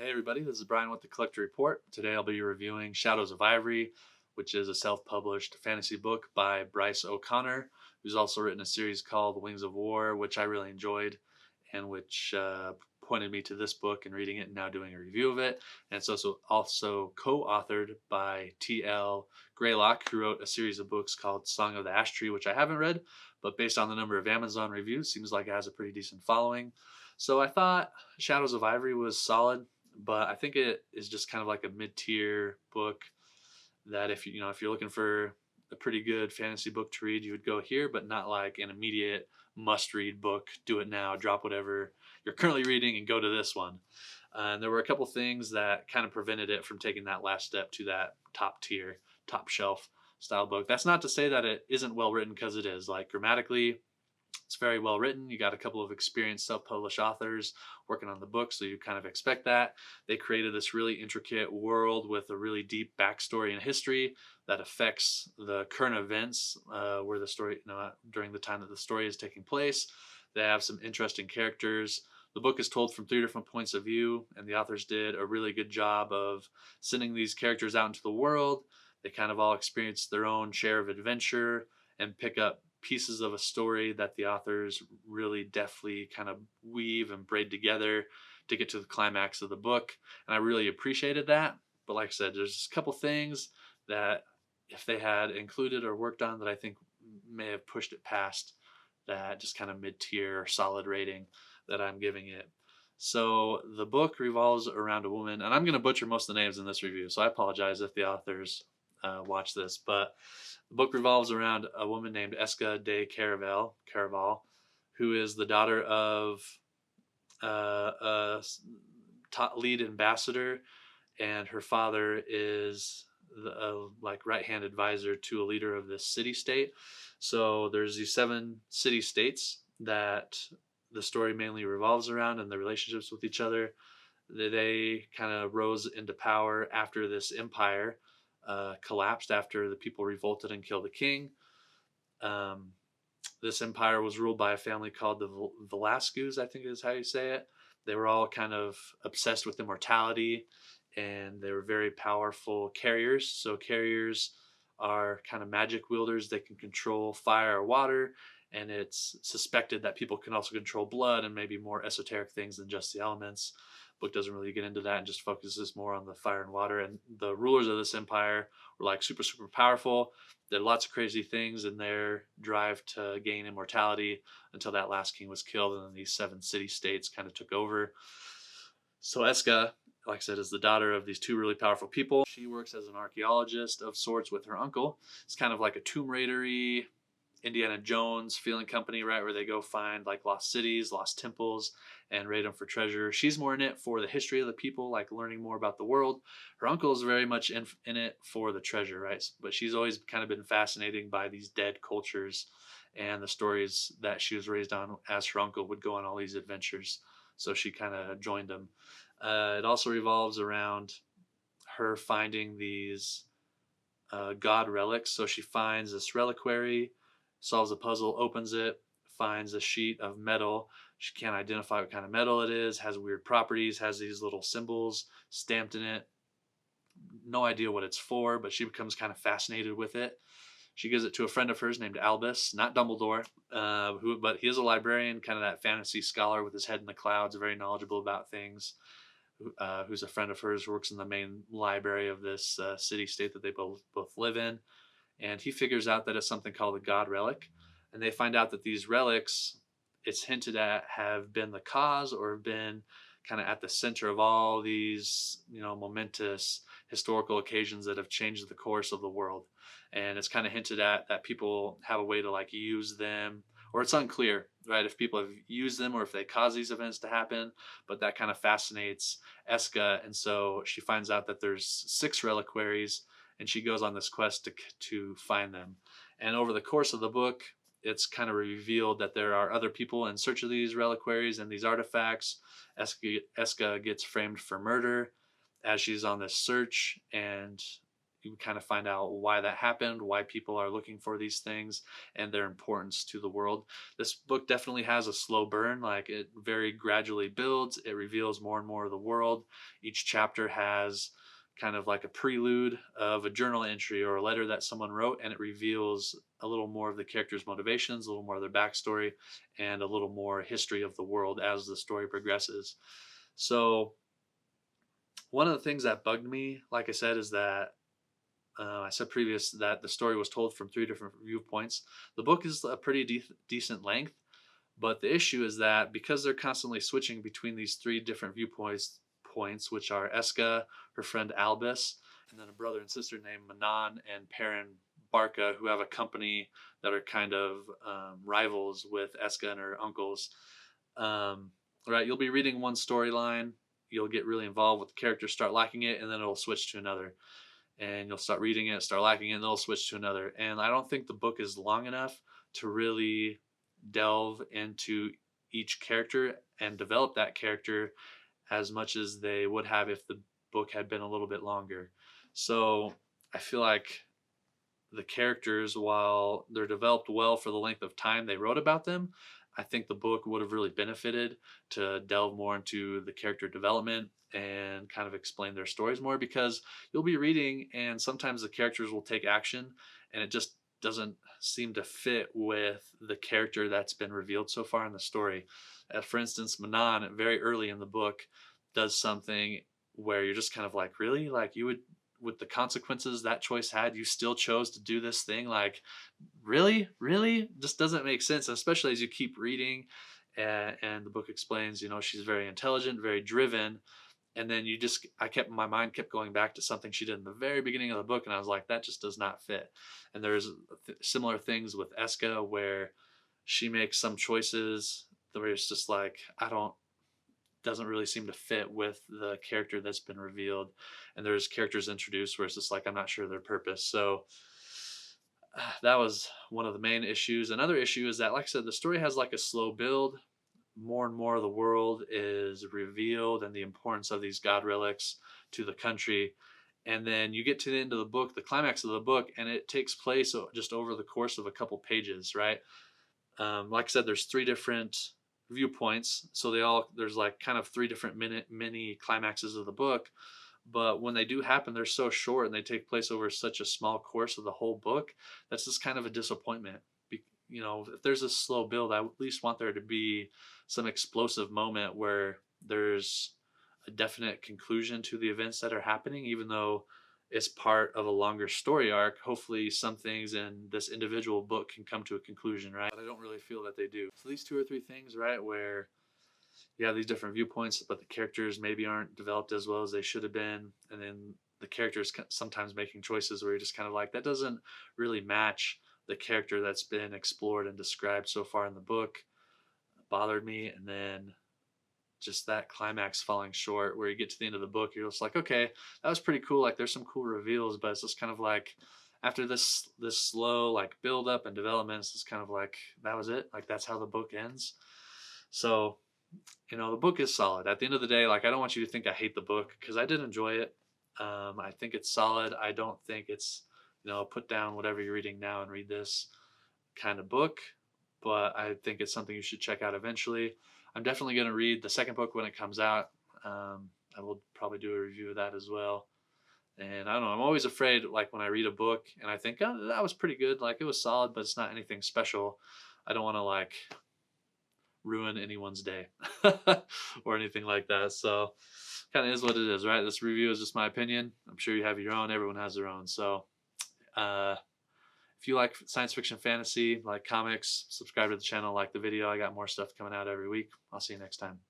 Hey everybody, this is Brian with the Collector Report. Today I'll be reviewing Shadows of Ivory, which is a self-published fantasy book by Bryce O'Connor, who's also written a series called Wings of War, which I really enjoyed and which pointed me to this book and reading it and now doing a review of it. And it's also co-authored by T.L. Greylock, who wrote a series of books called Song of the Ash Tree, which I haven't read, but based on the number of Amazon reviews, seems like it has a pretty decent following. So I thought Shadows of Ivory was solid, but I think it is just kind of like a mid-tier book that if you're looking for a pretty good fantasy book to read, you would go here, but not like an immediate must-read book. Do it now, drop whatever you're currently reading, and go to this one. And there were a couple things that kind of prevented it from taking that last step to that top tier, top shelf style book. That's not to say that it isn't well written, because it is. Like grammatically, it's very well written. You got a couple of experienced self-published authors working on the book, so you kind of expect that. They created this really intricate world with a really deep backstory and history that affects the current events where the story, during the time that the story is taking place. They have some interesting characters. The book is told from three different points of view, and the authors did a really good job of sending these characters out into the world. They kind of all experience their own share of adventure and pick up pieces of a story that the authors really deftly kind of weave and braid together to get to the climax of the book. And I really appreciated that. But like I said, there's a couple things that if they had included or worked on that I think may have pushed it past that just kind of mid-tier solid rating that I'm giving it. So the book revolves around a woman, and I'm going to butcher most of the names in this review, so I apologize if the authors watch this, but the book revolves around a woman named Eska de Caraval, who is the daughter of a top lead ambassador, and her father is the like right-hand advisor to a leader of this city-state. So there's these 7 city-states that the story mainly revolves around and the relationships with each other. They kind of rose into power after this empire collapsed, after the people revolted and killed the king. Um, this empire was ruled by a family called the Velasquez, I think is how you say it. They were all kind of obsessed with immortality, and they were very powerful carriers. So carriers are kind of magic wielders. They can control fire or water, and it's suspected that people can also control blood and maybe more esoteric things than just the elements. Book doesn't really get into that and just focuses more on the fire and water. And the rulers of this empire were like super, super powerful. Did lots of crazy things in their drive to gain immortality until that last king was killed, and then these 7 city-states kind of took over. So Eska, like I said, is the daughter of these 2 really powerful people. She works as an archaeologist of sorts with her uncle. It's kind of like a Tomb Raider-y, Indiana Jones feeling company, right, where they go find like lost cities, lost temples, and raid them for treasure. She's more in it for the history of the people, like learning more about the world. Her uncle is very much in it for the treasure, right? But she's always kind of been fascinated by these dead cultures and the stories that she was raised on, as her uncle would go on all these adventures. So she kind of joined them. It also revolves around her finding these god relics. So she finds this reliquary, solves a puzzle, opens it, finds a sheet of metal. She can't identify what kind of metal it is, has weird properties, has these little symbols stamped in it. No idea what it's for, but she becomes kind of fascinated with it. She gives it to a friend of hers named Albus, not Dumbledore, but he is a librarian, kind of that fantasy scholar with his head in the clouds, very knowledgeable about things, who's a friend of hers, who works in the main library of this city-state that they both live in. And he figures out that it's something called a god relic. And they find out that these relics, it's hinted at, have been the cause or have been kind of at the center of all these, momentous historical occasions that have changed the course of the world. And it's kind of hinted at that people have a way to like use them, or it's unclear, right, if people have used them or if they cause these events to happen. But that kind of fascinates Eska. And so she finds out that there's 6 reliquaries, and she goes on this quest to find them. And over the course of the book, it's kind of revealed that there are other people in search of these reliquaries and these artifacts. Eska gets framed for murder as she's on this search, and you kind of find out why that happened, why people are looking for these things, and their importance to the world. This book definitely has a slow burn, like it very gradually builds, it reveals more and more of the world. Each chapter has kind of like a prelude of a journal entry or a letter that someone wrote, and it reveals a little more of the characters' motivations, a little more of their backstory, and a little more history of the world as the story progresses. So, one of the things that bugged me, like I said, is that I said previous that the story was told from three different viewpoints. The book is a pretty decent length, but the issue is that because they're constantly switching between these three different viewpoints, which are Eska, her friend Albus, and then a brother and sister named Manon and Perrin Barca, who have a company that are kind of rivals with Eska and her uncles. Right, you'll be reading one storyline, you'll get really involved with the characters, start liking it, and then it'll switch to another. And you'll start reading it, start liking it, and they'll switch to another. And I don't think the book is long enough to really delve into each character and develop that character as much as they would have if the book had been a little bit longer. So I feel like the characters, while they're developed well for the length of time they wrote about them, I think the book would have really benefited to delve more into the character development and kind of explain their stories more, because you'll be reading and sometimes the characters will take action and it just doesn't seem to fit with the character that's been revealed so far in the story. For instance, Manon, very early in the book, does something where you're just kind of like, really? Like, you would, with the consequences that choice had, you still chose to do this thing? Like, really just doesn't make sense, especially as you keep reading. And the book explains, she's very intelligent, very driven, and then my mind kept going back to something she did in the very beginning of the book, and I was like, that just does not fit. And there's similar things with Eska, where she makes some choices where it's just like, I don't doesn't really seem to fit with the character that's been revealed. And there's characters introduced where it's just like, I'm not sure their purpose. So that was one of the main issues. Another issue is that, like I said, the story has like a slow build. More and more of the world is revealed and the importance of these god relics to the country. And then you get to the end of the book, the climax of the book, and it takes place just over the course of a couple pages, right? Like I said, there's three different viewpoints, so there's like kind of three different mini climaxes of the book. But when they do happen, they're so short and they take place over such a small course of the whole book. That's just kind of a disappointment. If there's a slow build, I at least want there to be some explosive moment where there's a definite conclusion to the events that are happening, even though it's part of a longer story arc. Hopefully some things in this individual book can come to a conclusion, right? But I don't really feel that they do. So these two or three things, right, where you have these different viewpoints, but the characters maybe aren't developed as well as they should have been. And then the characters sometimes making choices where you're just kind of like, that doesn't really match the character that's been explored and described so far in the book. Bothered me. And then just that climax falling short where you get to the end of the book, you're just like, okay, that was pretty cool. Like, there's some cool reveals, but it's just kind of like, after this slow like build up and development, it's just kind of like, that was it. Like, that's how the book ends. So, the book is solid. At the end of the day, like, I don't want you to think I hate the book, because I did enjoy it. I think it's solid. I don't think it's, put down whatever you're reading now and read this kind of book, but I think it's something you should check out eventually. I'm definitely going to read the second book when it comes out. I will probably do a review of that as well. And I don't know, I'm always afraid, like, when I read a book and I think, oh, that was pretty good, like, it was solid, but it's not anything special. I don't want to, like, ruin anyone's day or anything like that. So kind of is what it is, right? This review is just my opinion. I'm sure you have your own. Everyone has their own. So if you like science fiction, fantasy, like comics, subscribe to the channel, like the video. I got more stuff coming out every week. I'll see you next time.